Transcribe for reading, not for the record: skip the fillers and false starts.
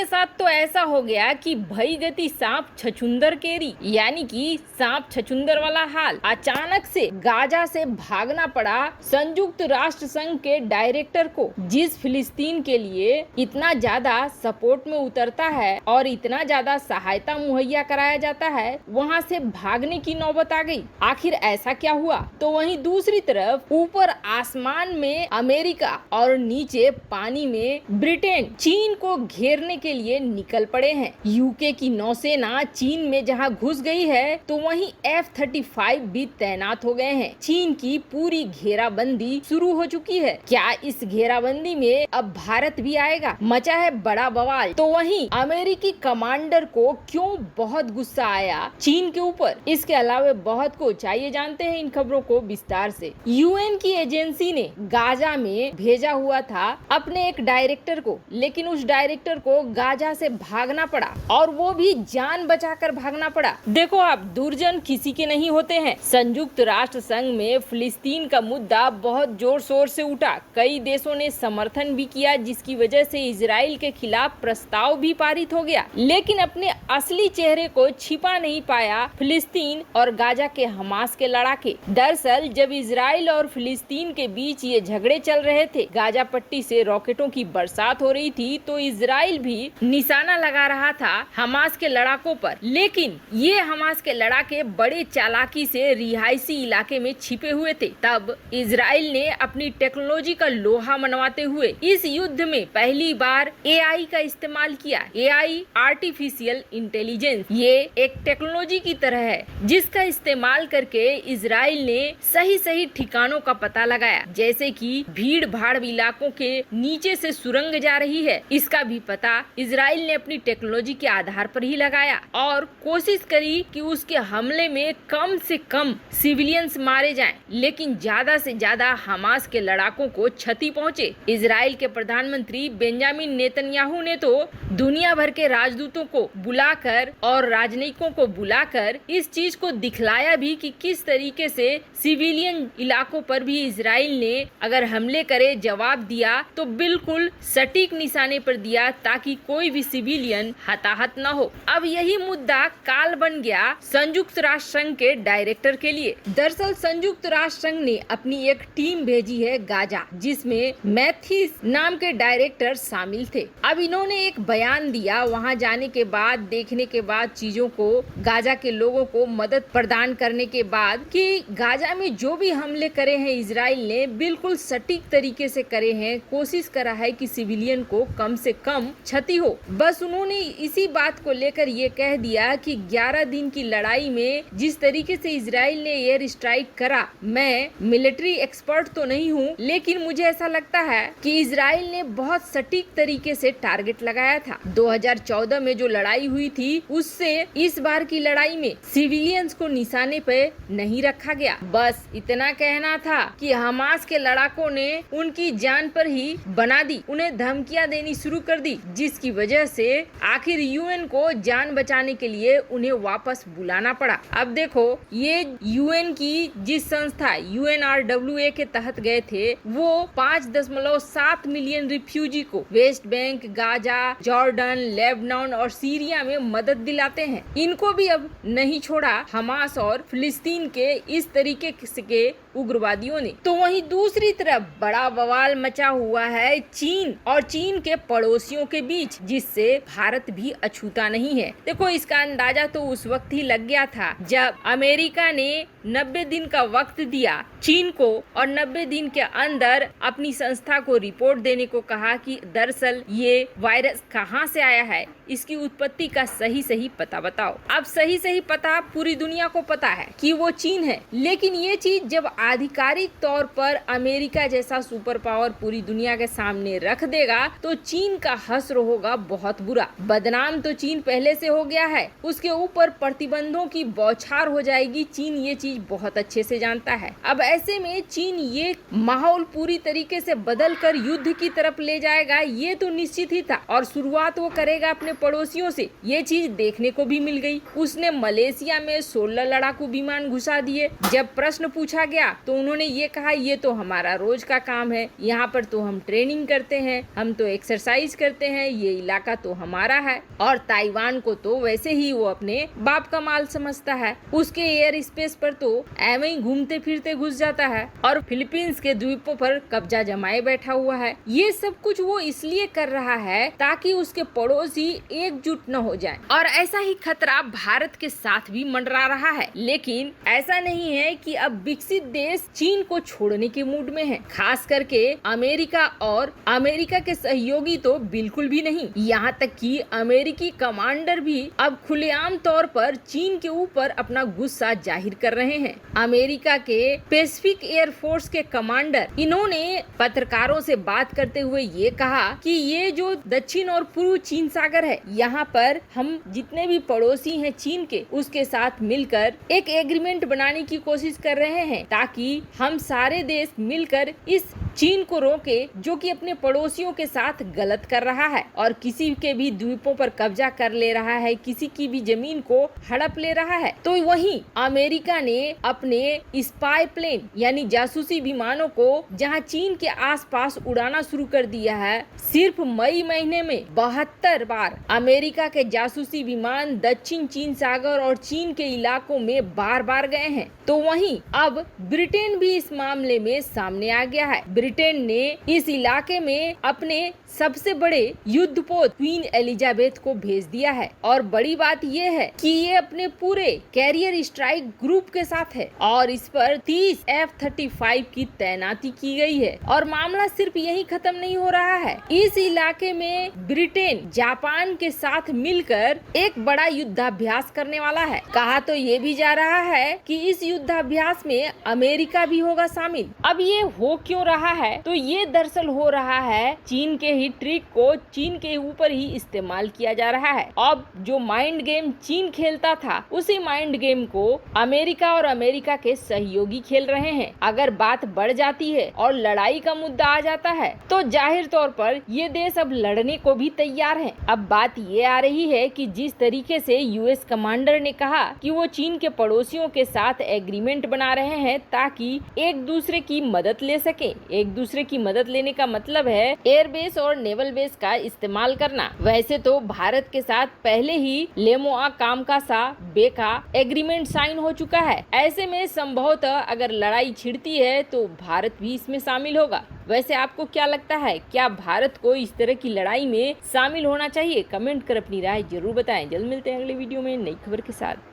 के साथ तो ऐसा हो गया कि भई गति सांप छछुंदर केरी, यानी कि सांप छछुंदर वाला हाल। अचानक से गाजा से भागना पड़ा संयुक्त राष्ट्र संघ के डायरेक्टर को। जिस फिलिस्तीन के लिए इतना ज्यादा सपोर्ट में उतरता है और इतना ज्यादा सहायता मुहैया कराया जाता है, वहाँ से भागने की नौबत आ गई। आखिर ऐसा क्या हुआ? तो वहीं दूसरी तरफ ऊपर आसमान में अमेरिका और नीचे पानी में ब्रिटेन चीन को घेरने के लिए निकल पड़े हैं। यूके की नौसेना चीन में जहां घुस गई है, तो वहीं F-35 भी तैनात हो गए हैं। चीन की पूरी घेराबंदी शुरू हो चुकी है। क्या इस घेराबंदी में अब भारत भी आएगा? मचा है बड़ा बवाल। तो वहीं अमेरिकी कमांडर को क्यों बहुत गुस्सा आया चीन के ऊपर, इसके अलावा बहुत कुछ आइए जानते हैं इन खबरों को विस्तार से। यूएन की एजेंसी ने गाजा में भेजा हुआ था अपने एक डायरेक्टर को, लेकिन उस डायरेक्टर को गाजा से भागना पड़ा और वो भी जान बचाकर भागना पड़ा। देखो, आप दुर्जन किसी के नहीं होते हैं। संयुक्त राष्ट्र संघ में फिलिस्तीन का मुद्दा बहुत जोर शोर से उठा। कई देशों ने समर्थन भी किया, जिसकी वजह से इजराइल के खिलाफ प्रस्ताव भी पारित हो गया। लेकिन अपने असली चेहरे को छिपा नहीं पाया फिलिस्तीन और गाजा के हमास के लड़ाके। दरअसल जब इजराइल और फिलिस्तीन के बीच ये झगड़े चल रहे थे, गाजा पट्टी से रॉकेटों की बरसात हो रही थी, तो इजराइल भी निशाना लगा रहा था हमास के लड़ाकों पर। लेकिन ये हमास के लड़ाके बड़े चालाकी से रिहायशी इलाके में छिपे हुए थे। तब इजराइल ने अपनी टेक्नोलॉजी का लोहा मनवाते हुए इस युद्ध में पहली बार AI का इस्तेमाल किया। AI आर्टिफिशियल इंटेलिजेंस, ये एक टेक्नोलॉजी की तरह है जिसका इस्तेमाल करके इजराइल ने सही ठिकानों का पता लगाया। जैसे कि भीड़ भाड़ इलाकों के नीचे से सुरंग जा रही है, इसका भी पता इजराइल ने अपनी टेक्नोलॉजी के आधार पर ही लगाया और कोशिश करी कि उसके हमले में कम से कम सिविलियंस मारे जाएं, लेकिन ज्यादा से ज्यादा हमास के लड़ाकों को क्षति पहुंचे। इजराइल के प्रधानमंत्री बेंजामिन नेतन्याहू ने तो दुनिया भर के राजदूतों को बुलाकर और राजनयिकों को बुलाकर इस चीज को दिखलाया भी कि किस तरीके से सिविलियन इलाकों पर भी इजराइल ने अगर हमले करे जवाब दिया तो बिल्कुल सटीक निशाने पर दिया, ताकि कोई भी सिविलियन हताहत न हो। अब यही मुद्दा काल बन गया संयुक्त राष्ट्र संघ के डायरेक्टर के लिए। दरअसल संयुक्त राष्ट्र संघ ने अपनी एक टीम भेजी है गाजा, जिसमें मैथ्यूस नाम के डायरेक्टर शामिल थे। अब इन्होंने एक बयान दिया वहां जाने के बाद, देखने के बाद, चीजों को गाजा के लोगों को मदद प्रदान करने के बाद, कि गाजा में जो भी हमले करे हैं इजराइल ने बिल्कुल सटीक तरीके से करे हैं। कोशिश करा है कि सिविलियन को कम से कम क्षति हो। बस उन्होंने इसी बात को लेकर ये कह दिया कि 11 दिन की लड़ाई में जिस तरीके से इजराइल ने एयर स्ट्राइक करा, मैं मिलिट्री एक्सपर्ट तो नहीं हूँ, लेकिन मुझे ऐसा लगता है कि इजराइल ने बहुत सटीक तरीके से टारगेट लगाया था। 2014 में जो लड़ाई हुई थी, उससे इस बार की लड़ाई में सिविलियंस को निशाने पे नहीं रखा गया। बस इतना कहना था कि हमास के लड़ाकों ने उनकी जान पर ही बना दी, उन्हें धमकियां देनी शुरू कर दी, जिसकी वजह से आखिर यूएन को जान बचाने के लिए उन्हें वापस बुलाना पड़ा। अब देखो, ये यूएन की जिस संस्था UNRWA के तहत गए थे, वो 5.7 मिलियन रिफ्यूजी को West Bank, Gaza, Jordan, Lebanon और सीरिया में मदद दिलाते हैं। इनको भी अब नहीं छोड़ा हमास और फिलिस्तीन के इस तरीके के उग्रवादियों ने। तो वहीं दूसरी तरफ बड़ा बवाल मचा हुआ है चीन और चीन के पड़ोसियों के बीच, जिससे भारत भी अछूता नहीं है। देखो, इसका अंदाजा तो उस वक्त ही लग गया था जब अमेरिका ने 90 दिन का वक्त दिया चीन को और 90 दिन के अंदर अपनी संस्था को रिपोर्ट देने को कहा कि दरअसल ये वायरस कहां से आया है, इसकी उत्पत्ति का सही पता बताओ। अब सही पता पूरी दुनिया को पता है कि वो चीन है, लेकिन ये चीज जब आधिकारिक तौर पर अमेरिका जैसा सुपर पावर पूरी दुनिया के सामने रख देगा, तो चीन का हश्र होगा बहुत बुरा। बदनाम तो चीन पहले से हो गया है, उसके ऊपर प्रतिबंधों की बौछार हो जाएगी। चीन ये चीज बहुत अच्छे से जानता है। अब ऐसे में चीन ये माहौल पूरी तरीके से बदल कर युद्ध की तरफ ले जाएगा, ये तो निश्चित ही था। और शुरुआत वो करेगा अपने पड़ोसियों से। ये चीज देखने को भी मिल गई। उसने मलेशिया में 16 लड़ाकू विमान घुसा दिए। जब प्रश्न पूछा गया तो उन्होंने ये कहा ये तो हमारा रोज का काम है, यहाँ पर तो हम ट्रेनिंग करते हैं, हम तो एक्सरसाइज करते हैं, ये इलाका तो हमारा है। और ताइवान को तो वैसे ही वो अपने बाप का माल समझता है, उसके एयर स्पेस पर तो ऐਵੇਂ ही घूमते फिरते घुस जाता है और फिलीपींस के द्वीपों पर कब्जा जमाए बैठा हुआ है। ये सब कुछ वो इसलिए कर रहा है ताकि उसके पड़ोसी एकजुट न हो जाएं। और ऐसा ही खतरा भारत के साथ भी मंडरा रहा है। लेकिन ऐसा नहीं है कि अब विकसित देश चीन को छोड़ने के मूड में है, खास करके अमेरिका और अमेरिका के सहयोगी तो बिल्कुल भी नहीं। यहाँ तक कि अमेरिकी कमांडर भी अब खुलेआम तौर पर चीन के ऊपर अपना गुस्सा जाहिर कर रहे हैं। अमेरिका के पैसिफिक एयरफोर्स के कमांडर इन्होंने पत्रकारों से बात करते हुए ये कहा कि ये जो दक्षिण और पूर्व चीन सागर है, यहाँ पर हम जितने भी पड़ोसी हैं चीन के, उसके साथ मिलकर एक एग्रीमेंट बनाने की कोशिश कर रहे हैं ताकि हम सारे देश मिलकर इस चीन को रोके जो कि अपने पड़ोसियों के साथ गलत कर रहा है और किसी के भी द्वीपों पर कब्जा कर ले रहा है, किसी की भी जमीन को हड़प ले रहा है। तो वहीं अमेरिका ने अपने स्पाई प्लेन यानी जासूसी विमानों को जहां चीन के आसपास उड़ाना शुरू कर दिया है। सिर्फ मई महीने में 72 बार अमेरिका के जासूसी विमान दक्षिण चीन सागर और चीन के इलाकों में बार गए हैं। तो वहीं अब ब्रिटेन भी इस मामले में सामने आ गया है। ब्रिटेन ने इस इलाके में अपने सबसे बड़े युद्धपोत क्वीन एलिजाबेथ को भेज दिया है और बड़ी बात यह है कि ये अपने पूरे कैरियर स्ट्राइक ग्रुप के साथ है और इस पर 30 F-35 की तैनाती की गई है। और मामला सिर्फ यही खत्म नहीं हो रहा है, इस इलाके में ब्रिटेन जापान के साथ मिलकर एक बड़ा युद्धाभ्यास करने वाला है। कहा तो ये भी जा रहा है कि इस युद्धाभ्यास में अमेरिका भी होगा शामिल। अब ये हो क्यों रहा है? तो ये दरअसल हो रहा है चीन के ही ट्रिक को चीन के ऊपर ही इस्तेमाल किया जा रहा है। अब जो माइंड गेम चीन खेलता था, उसी माइंड गेम को अमेरिका और अमेरिका के सहयोगी खेल रहे हैं। अगर बात बढ़ जाती है और लड़ाई का मुद्दा आ जाता है तो जाहिर तौर पर ये देश अब लड़ने को भी तैयार हैं। अब बात ये आ रही है कि जिस तरीके से यूएस कमांडर ने कहा कि वो चीन के पड़ोसियों के साथ एग्रीमेंट बना रहे हैं ताकि एक दूसरे की मदद ले सके। एक दूसरे की मदद लेने का मतलब है एयरबेस और नेवल बेस का इस्तेमाल करना। वैसे तो भारत के साथ पहले ही लेमोआ कामकासा बे का एग्रीमेंट साइन हो चुका है। ऐसे में संभवतः अगर लड़ाई छिड़ती है तो भारत भी इसमें शामिल होगा। वैसे आपको क्या लगता है, क्या भारत को इस तरह की लड़ाई में शामिल होना चाहिए? कमेंट कर अपनी राय जरूर बताएं। जल्द मिलते हैं अगले वीडियो में नई खबर के साथ।